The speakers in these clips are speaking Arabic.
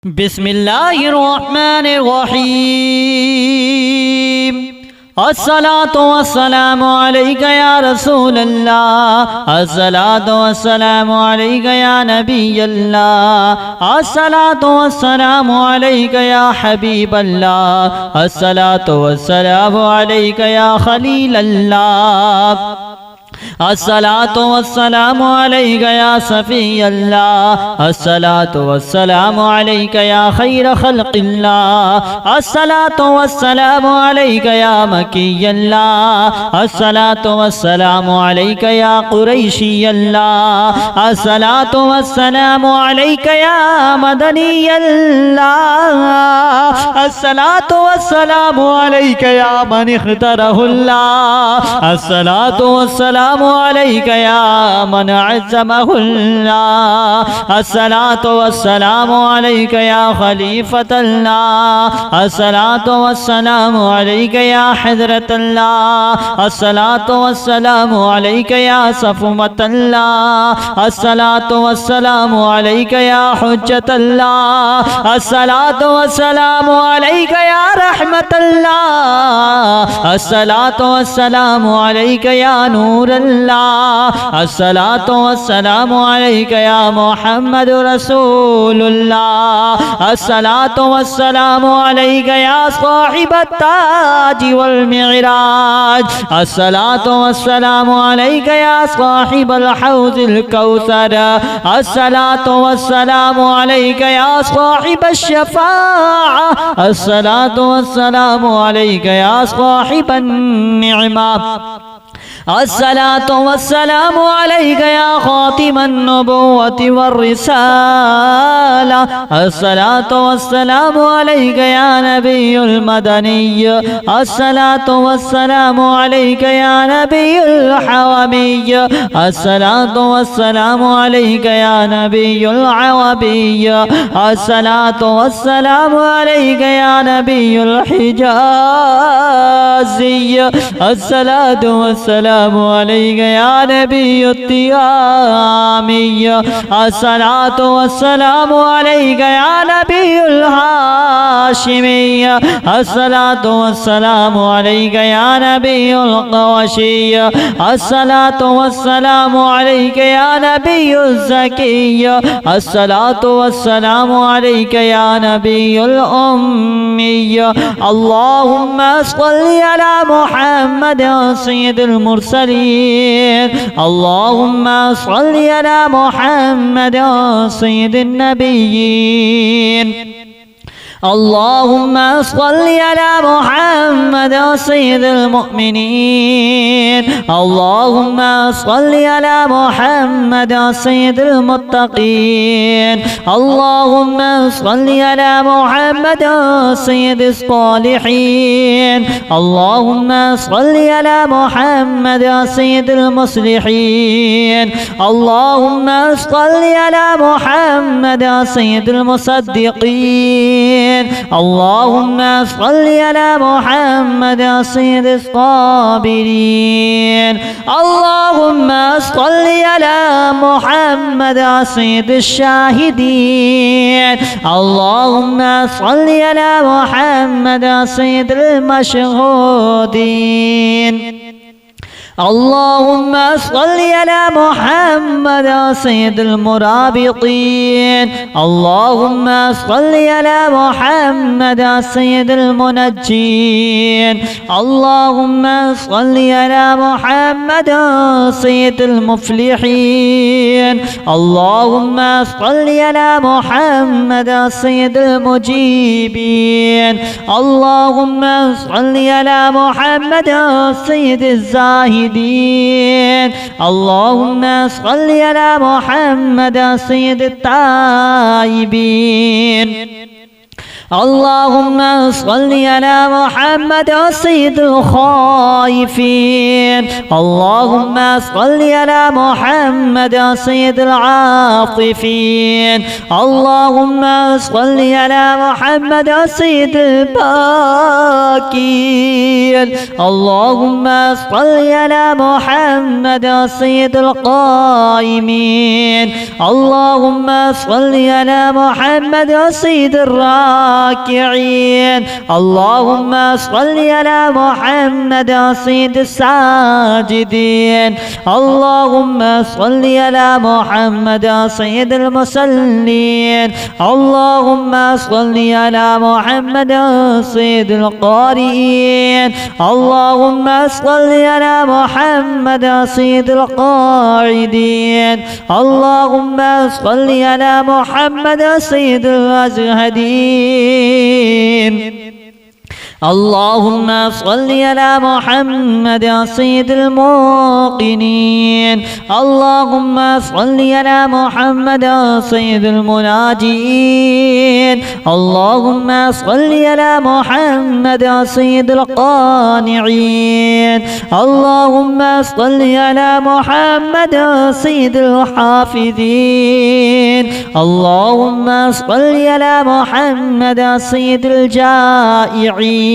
بسم الله الرحمن الرحيم الصلاة والسلام عليك يا رسول الله، الصلاة والسلام عليك يا نبي الله، الصلاة والسلام عليك يا حبيب الله، الصلاة والسلام عليك يا خليل الله، الصلاة والسلام عليك يا صفي الله، الصلاة والسلام عليك يا خير خلق الله، الصلاة والسلام عليك يا مكي الله، الصلاة والسلام عليك يا قريشي الله، الصلاة والسلام عليك يا مدني الله، الصلاة والسلام عليك يا من اختاره الله، الصلاة والسلام عليك يا من عزمه الله، الصلاة والسلام عليك يا خليفة الله، الصلاة والسلام عليك يا حضرة الله، الصلاة والسلام عليك يا صفوة الله، الصلاة والسلام عليك يا حجة الله، الصلاة والسلام عليك يا رحمة الله، الصلاة والسلام عليك يا نور الله، الصلاة والسلام عليك يا محمد رسول الله، الصلاة والسلام عليك يا صاحب التاج والمعراج، الصلاة والسلام عليك يا صاحب الحوض الكوثر، الصلاة والسلام عليك يا صاحب الشفاعة، الصلاة والسلام عليك يا صاحب النعمة، الصلاة والسلام عليك يا خاتم النبوة والرسالة، الصلاة والسلام عليك يا نبي المدني، الصلاة والسلام عليك يا نبي الحومي، الصلاة والسلام عليك يا نبي العوبي، الصلاة والسلام عليك يا نبي الحجازي، الصلاة والسلام عليك يا نبي التيامي، الصلاة والسلام عليك يا نبي الهاشمي، الصلاة والسلام عليك يا نبي القوشي، الصلاة والسلام عليك يا نبي الزكي، الصلاة والسلام عليك يا نبي الأمي، اللهم صل على محمد سيد المرسلين، اللهم صل على محمد سيد النبيين، اللهم صل على محمد سيد المؤمنين، اللهم صل على محمد سيد المتقين، اللهم صل على محمد سيد الصالحين، اللهم صل على محمد سيد المصلحين، اللهم صل على محمد سيد المصدقين، اللهم صل على محمد سيد الصابرين، اللهم صل على محمد سيد الشاهدين، اللهم صل على محمد سيد المشهودين، اللهم صل على محمد سيد المرابطين، اللهم صل على محمد سيد المنجين، اللهم صل على محمد سيد المفلحين، اللهم صل على محمد سيد المجيبين، اللهم صل على محمد سيد الزاهدين، اللهم صل على محمد سيد التائبين، اللهم صل على محمد سيد الخائفين. اللهم صل على محمد سيد العاطفين. اللهم صل على محمد سيد الباكين. اللهم صل على محمد سيد القائمين. اللهم صل على محمد سيد الراكعين. اللهم صل على محمد سيد الساجدين. اللهم صل على محمد سيد المصلين. اللهم صل على محمد سيد القارئين. اللهم صل على محمد سيد القاعدين. اللهم صل على محمد سيد الأزهدين. اللهم صل على محمد سيد الموقنين. اللهم صل على محمد سيد المناجين. اللهم صل على محمد سيد القانعين. اللهم صل على محمد سيد الحافظين. اللهم صل على محمد سيد الجائعين.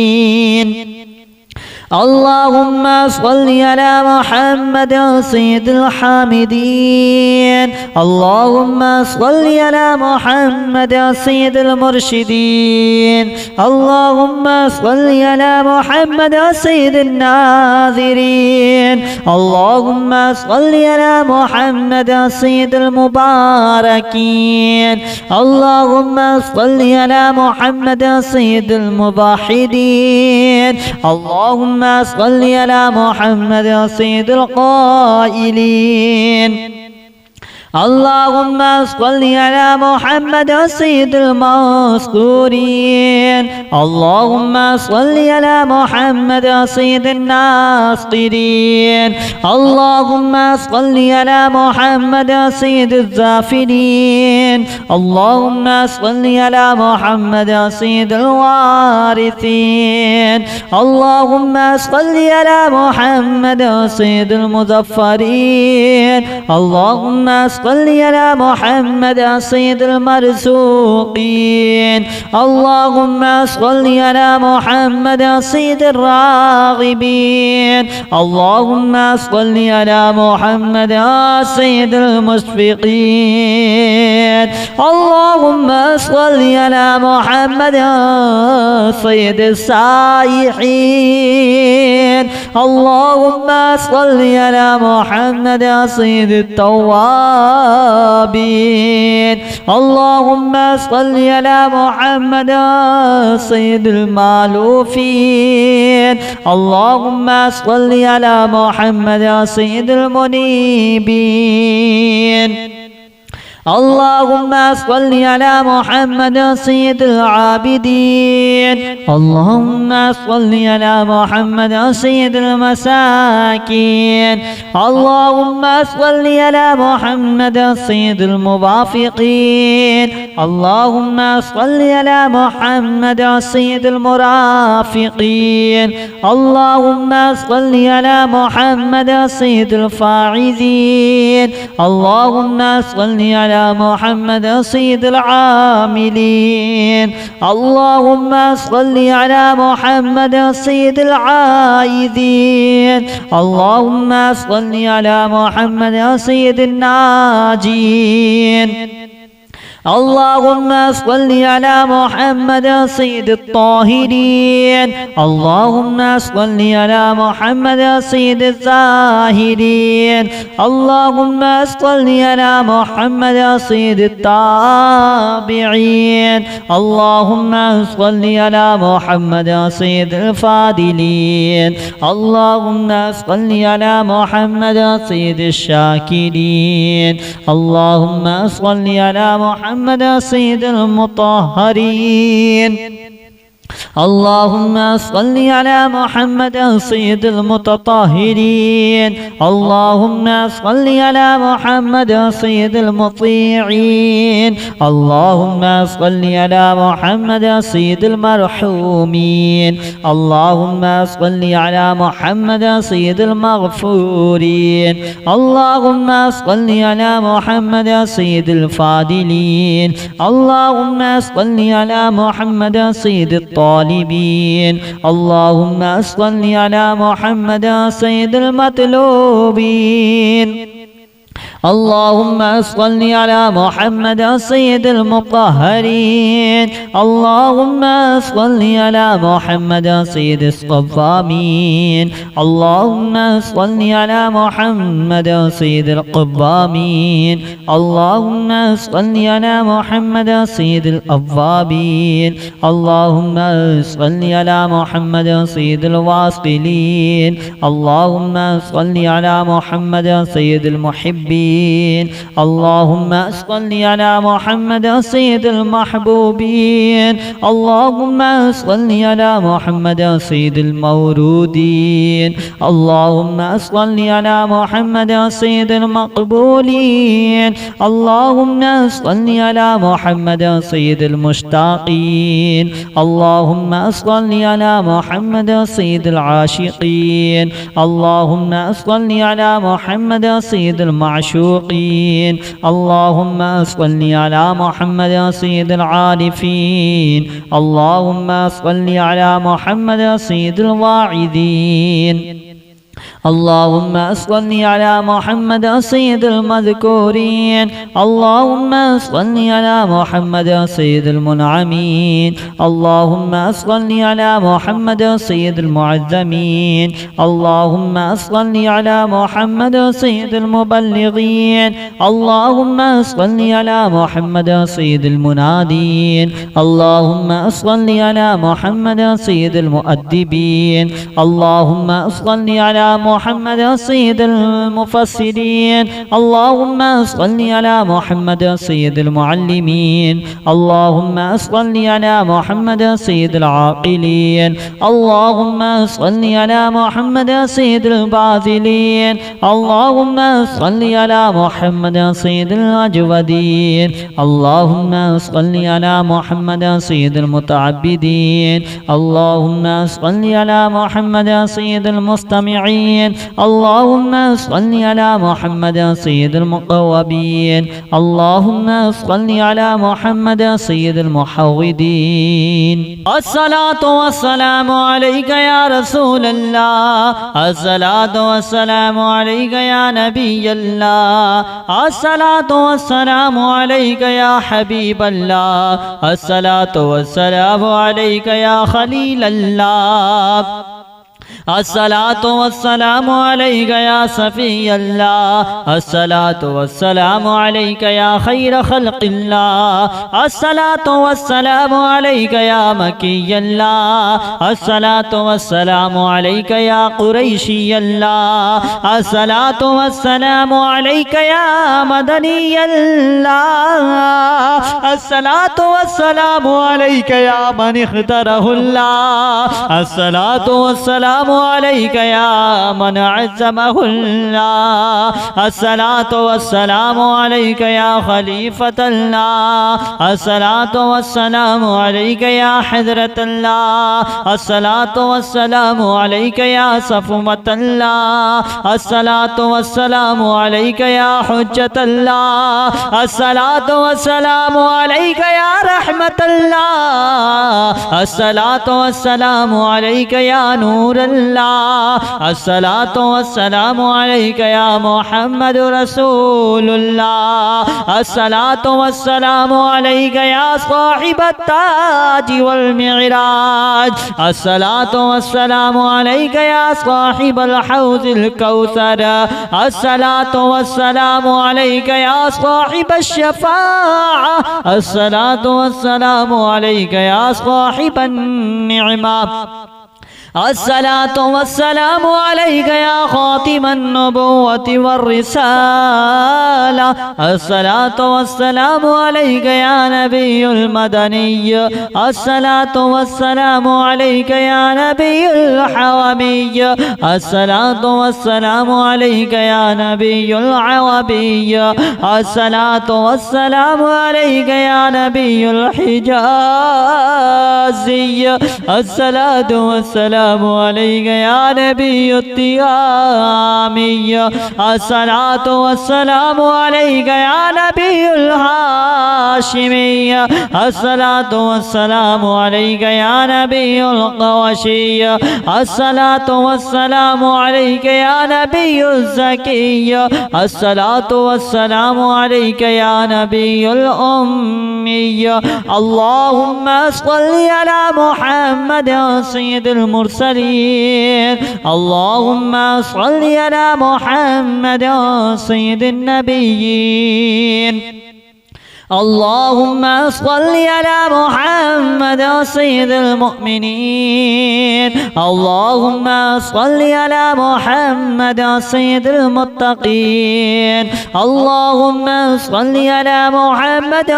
اللهم صل على محمد سيد الحامدين. اللهم صل على محمد سيد المرشدين. اللهم صل على محمد سيد الناذرين. اللهم صل على محمد سيد المباركين. اللهم صل على محمد سيد الموحدين. اللهم صل على محمد سيد القائلين. اللهم صل على محمد سيد المذكورين. اللهم صل على محمد سيد الناصرين. اللهم صل على محمد سيد الزافرين. اللهم صل على محمد سيد الوارثين. اللهم صل على محمد سيد المظفرين. اللهم صل على محمد سيد المرزوقين. اللهم صل على محمد سيد الراغبين. اللهم صل على محمد سيد المشفقين. اللهم صل على محمد سيد السائحين. اللهم صل على محمد سيد التوابين. اللهم صل على محمد سيد المالوفين. اللهم صل على محمد سيد المنيبين. اللهم صل على محمد سيد العابدين. اللهم صل على محمد سيد المساكين. اللهم صل على محمد سيد الموافقين. اللهم صل على محمد سيد المرافقين. اللهم صل على محمد سيد الفاعزين. اللهم صل على محمد سيد العاملين. اللهم صل على محمد سيد العائذين. اللهم صل على محمد سيد الناجين. اللهم صل على محمد سيد الطاهرين. اللهم صل على محمد سيد الزاهدين. اللهم صل على محمد سيد التابعين. اللهم صل على محمد سيد الفاضلين. اللهم صل على محمد سيد الشاكرين. اللهم صل على محمد سيد المطهرين. اللهم صل على محمد سيد المتطهرين. اللهم صل على محمد سيد المطيعين. اللهم صل على محمد سيد المرحومين. اللهم صل على محمد سيد المغفورين. اللهم صل على محمد سيد الفاضلين. اللهم صل على محمد سيد الطالبين. اللهم صل على محمد سيد المطلوبين. اللهم صل على محمد سيد المطهرين. اللهم صل على محمد سيد الصوامين. اللهم صل على محمد سيد القوامين. اللهم صل على محمد سيد الأوابين. اللهم صل على محمد سيد الواصلين. اللهم صل على محمد سيد المحبين. اللهم صل على محمد سيد المحبوبين. اللهم صل على محمد سيد المورودين. اللهم صل على محمد سيد المقبولين. اللهم صل على محمد سيد المشتاقين. اللهم صل على محمد سيد العاشقين. اللهم صل على محمد سيد المعشوقين. اللهم صل على محمد سيد العارفين. اللهم صل على محمد سيد الواعظين. اللهم صل على محمد سيد المذكورين. اللهم صل على محمد سيد المنعمين. اللهم صل على محمد سيد المعظمين. اللهم صل على محمد سيد المبلغين. اللهم صل على محمد سيد المنادين. اللهم صل على محمد سيد المؤدبين. اللهم صل على محمد سيد المفسرين. اللهم صل على محمد سيد المعلمين. اللهم صل على محمد سيد العاقلين. اللهم صل على محمد سيد الباذلين. اللهم صل على محمد سيد الأجودين. اللهم صل على محمد سيد المتعبدين. اللهم صل على محمد سيد المستمعين. اللهم صل على محمد سيد المقوبين. اللهم صل على محمد سيد المحوذين. الصلاة والسلام عليك يا رسول الله. الصلاة والسلام عليك يا نبي الله. الصلاة والسلام عليك يا حبيب الله. الصلاة والسلام عليك يا خليل الله. الصلاة والسلام عليك يا صفي الله. الصلاة والسلام عليك يا خير خلق الله. الصلاة والسلام عليك يا مكي الله. الصلاة والسلام عليك يا قريشي الله. الصلاة والسلام عليك يا مدني الله. الصلاة والسلام عليك يا من اختاره الله. الصلاة والسلام عليك يا من عزمه الله. الصلاة والسلام عليك يا خليفة الله. الصلاة والسلام عليك يا حضرة الله. الصلاة والسلام عليك يا صفوة الله. الصلاة والسلام عليك يا حجة الله. الصلاة والسلام عليك يا رحمة الله. الصلاة والسلام عليك يا نور الله. الصلاة والسلام عليك يا محمد رسول الله. الصلاة والسلام عليك يا صاحب التاج والمعراج. الصلاة والسلام عليك يا صاحب الحوض الكوثر. الصلاة والسلام عليك يا صاحب الشفاعة. الصلاة والسلام عليك يا صاحب النعمة. الصلاة والسلام عليك يا خاتم النبوة والرسالة. الصلاة والسلام عليك يا نبي المدني. الصلاة والسلام عليك يا نبي الحومي. الصلاة والسلام عليك يا نبي العوبي. الصلاة والسلام عليك يا نبي الحجازي. الصلاة والسلام عليك يا نبي التيامي. الصلاة والسلام عليك يا نبي الهاشمي. الصلاة والسلام عليك يا نبي القوشي. الصلاة والسلام عليك يا نبي الزكي. الصلاة والسلام عليك يا نبي الأمي. اللهم صل على محمد سيد المرسلين. اللهم صل على محمد سيد النبيين. اللهم صل على محمد سيد المؤمنين. اللهم صل على محمد سيد المتقين. اللهم صل على محمد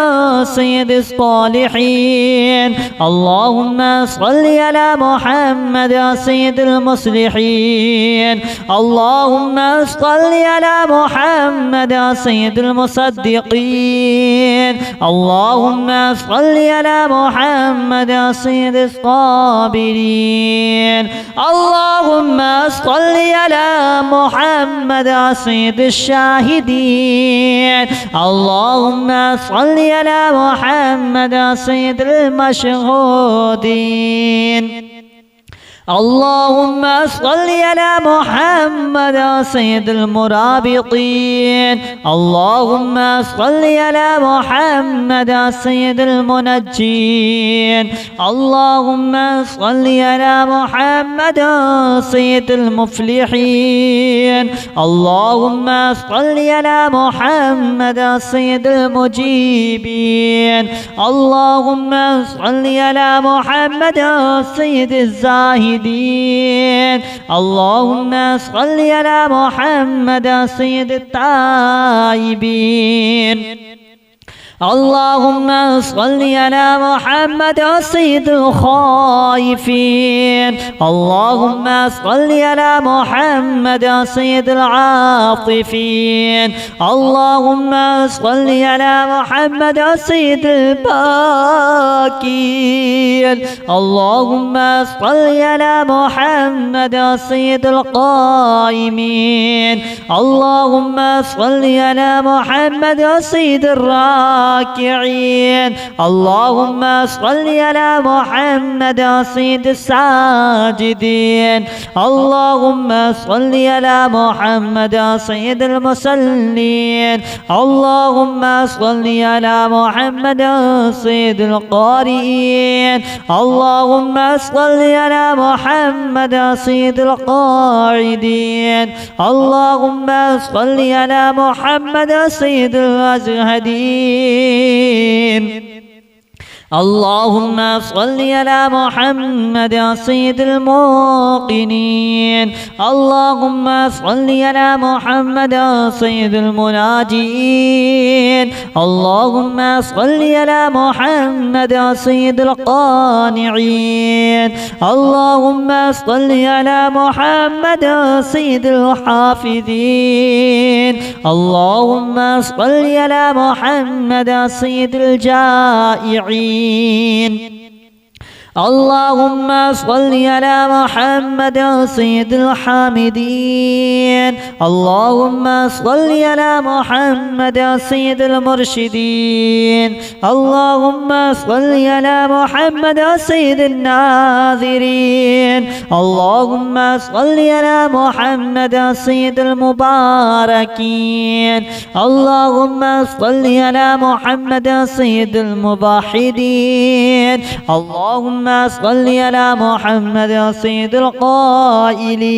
سيد الصالحين. اللهم صل على محمد سيد المصلحين. اللهم صل على محمد سيد المصدقين. اللهم صل على محمد سيد الصابرين. اللهم صل على محمد سيد الشاهدين. اللهم صل على محمد سيد المشهودين. اللهم صل على محمد سيد المرابطين. اللهم صل على محمد سيد المنجين. اللهم صل على محمد سيد المفلحين. اللهم صل على محمد سيد المجيبين. اللهم صل على محمد سيد الزاهدين. اللهم صل على محمد سيد التائبين. اللهم صل على محمد سيد الخائفين. اللهم صل على محمد سيد العاطفين. اللهم صل على محمد سيد الباكين. اللهم صل على محمد سيد القائمين. اللهم صل على محمد سيد الراكعين. اللهم صل على محمد سيد الساجدين. اللهم صل على محمد سيد المصلين. اللهم صل على محمد سيد القارئين. اللهم صل على محمد سيد القاعدين. اللهم صل على محمد سيد الأزهدين. اللهم صل على محمد سيد الموقنين. اللهم صل على محمد سيد المناجين. اللهم صل على محمد سيد القانعين. اللهم صل على محمد سيد الحافظين. اللهم صل على محمد سيد الجائعين. اللهم صل على محمد سيد الحامدين. اللهم صل على محمد سيد المرشدين. اللهم صل على محمد سيد الناذرين. اللهم صل على محمد سيد المباركين. اللهم صل على محمد سيد الموحدين. اللهم صل على محمد سيد القائلين.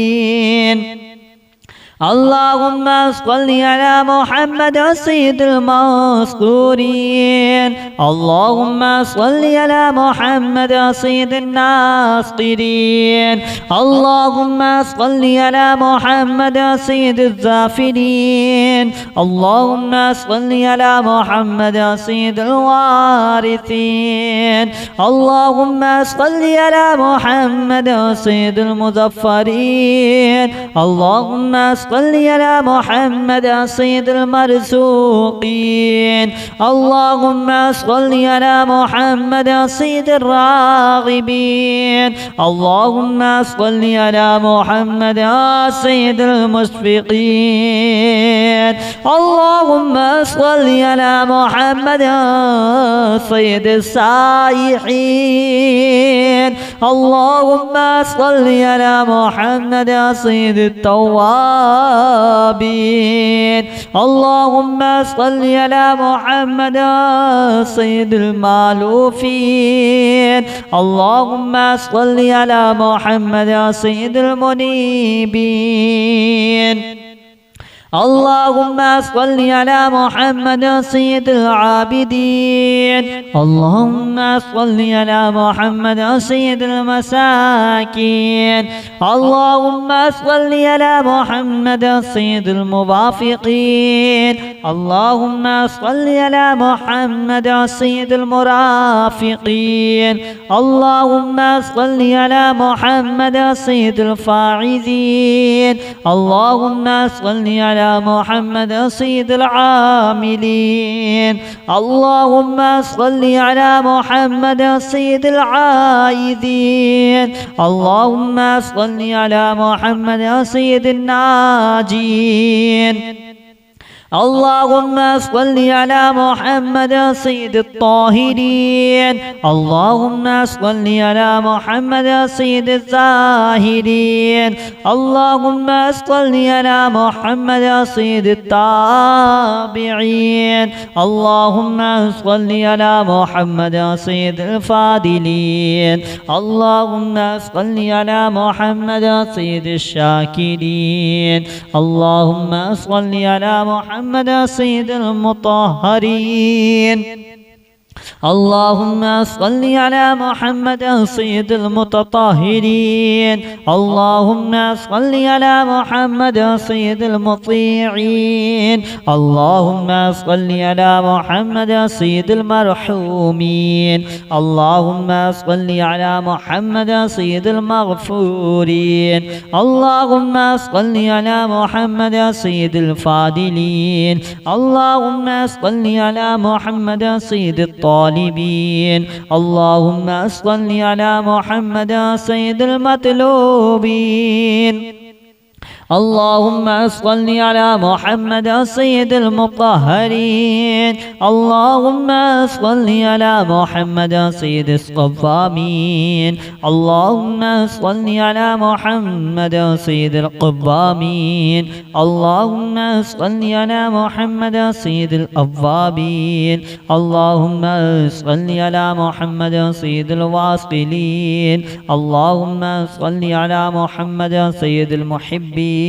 اللهم صل على محمد سيد المذكورين. اللهم صل على محمد سيد الناصرين. اللهم صل على محمد سيد الزافرين. اللهم صل على محمد سيد الوارثين. اللهم صل على محمد سيد المظفرين. اللهم صل على محمد سيد المرزوقين. اللهم صل على محمد سيد الراغبين. اللهم صل على محمد سيد المشفقين. اللهم صل على محمد سيد السائحين. اللهم صل على محمد سيد التوابين. اللهم صل على محمد سيد المالوفين. اللهم صل على محمد سيد المنيبين. اللهم صل على محمد سيد العابدين. اللهم صل على محمد سيد المساكين. اللهم صل على محمد سيد الموافقين. اللهم صل على محمد سيد المرافقين. اللهم صل على محمد سيد الفاعزين. اللهم صل على محمد سيد العاملين. اللهم صل على محمد سيد العائذين. اللهم صل على محمد سيد الناجين. اللهم صل على محمد سيد الطاهرين. اللهم صل على محمد سيد الزاهرين. اللهم صل على محمد سيد التابعين. اللهم صل على محمد سيد الفاضلين. اللهم صل على محمد سيد الشاكرين. اللهم صل على محمد سيد المطهرين. اللهم صل على محمد سيد المتطهرين. اللهم صل على محمد سيد المطيعين. اللهم صل على محمد سيد المرحومين. اللهم صل على محمد سيد المغفورين. اللهم صل على محمد سيد الفاضلين. اللهم صل على محمد سيد الطالبين. اللهم صل على محمد سيد المطلوبين. اللهم صل على محمد سيد المطهرين. اللهم صل على محمد سيد الصوامين. اللهم صل على محمد سيد القوامين. اللهم صل على محمد سيد الأوابين. اللهم صل على محمد سيد الواصلين. اللهم صل على محمد سيد المحبين.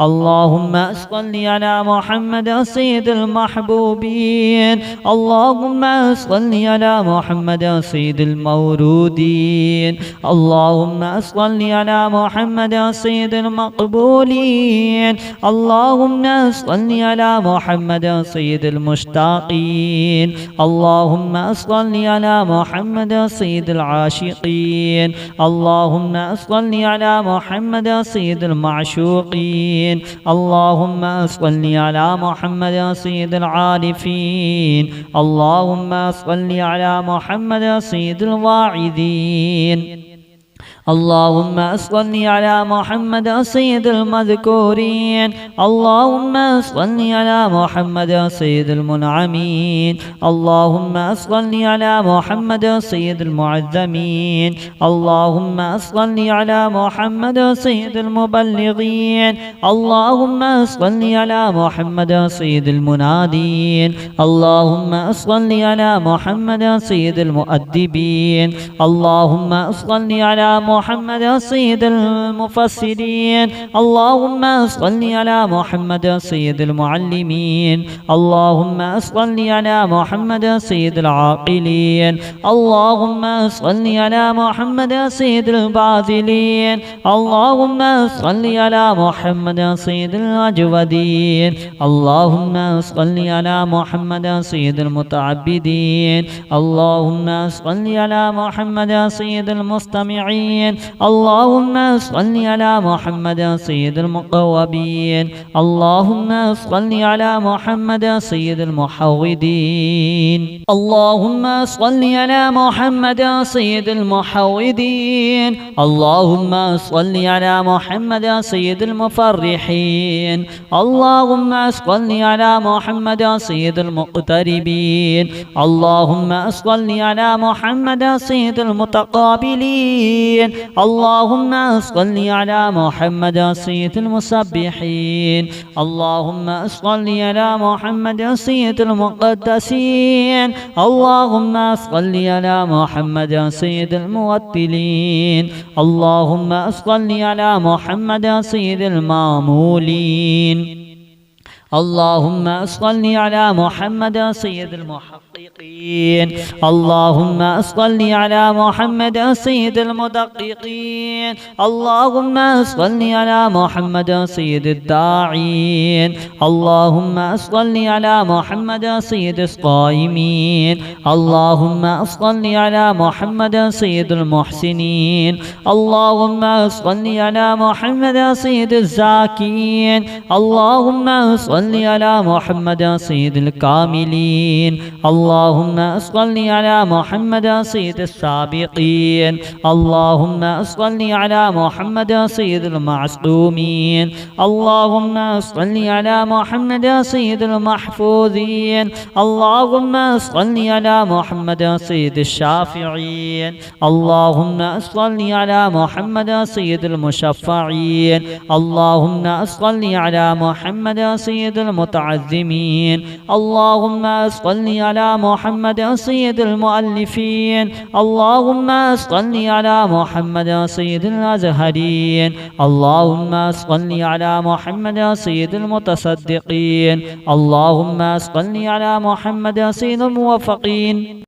اللهم صل على محمد سيد المحبوبين. اللهم صل على محمد سيد المورودين. اللهم صل على محمد سيد المقبولين. اللهم صل على محمد سيد المشتاقين. اللهم صل على محمد سيد العاشقين. اللهم صل على محمد سيد المعشوقين. اللهم صل على محمد سيد العارفين. اللهم صل على محمد سيد الواعظين. اللهم صل على محمد سيد المذكورين. اللهم صل على محمد سيد المنعمين. اللهم صل على محمد سيد المعزمين. اللهم صل على محمد سيد المبلغين. اللهم صل على محمد سيد المنادين. اللهم صل على محمد سيد المؤدبين. اللهم صل على محمد سيد المفسرين اللهم صل على محمد سيد المعلمين اللهم صل على محمد سيد العاقلين اللهم صل على محمد سيد الباذلين اللهم صل على محمد سيد الأجودين اللهم صل على محمد سيد المتعبدين اللهم صل على محمد سيد المستمعين اللهم صل على محمد سيد المقوبين اللهم صل على محمد سيد المحودين اللهم صل على محمد سيد المحودين اللهم صل على محمد سيد المفرحين اللهم صل على محمد سيد المقتربين اللهم صل على محمد سيد المتقابلين اللهم صل على محمد سيد المسبحين اللهم صل على محمد سيد المقدسين اللهم صل على محمد سيد الموتلين اللهم صل على محمد سيد المامولين اللهم صل على محمد سيد المحققين اللهم صل على محمد سيد المدققين اللهم صل على محمد سيد الداعين اللهم صل على محمد سيد الصائمين اللهم صل على محمد سيد المحسنين اللهم صل على محمد سيد الزاكين اللهم صل على محمد سيد الكاملين اللهم صل على محمد سيد السابقين اللهم صل على محمد سيد المعصومين اللهم صل على محمد سيد المحفوظين اللهم صل على محمد سيد الشافعين اللهم صل على محمد سيد المشفعين اللهم صل على محمد سيد المتعظمين اللهم صل على محمد سيد المؤلفين اللهم صل على محمد سيد الأزهرين اللهم صل على محمد سيد المتصدقين اللهم صل على محمد سيد الموفقين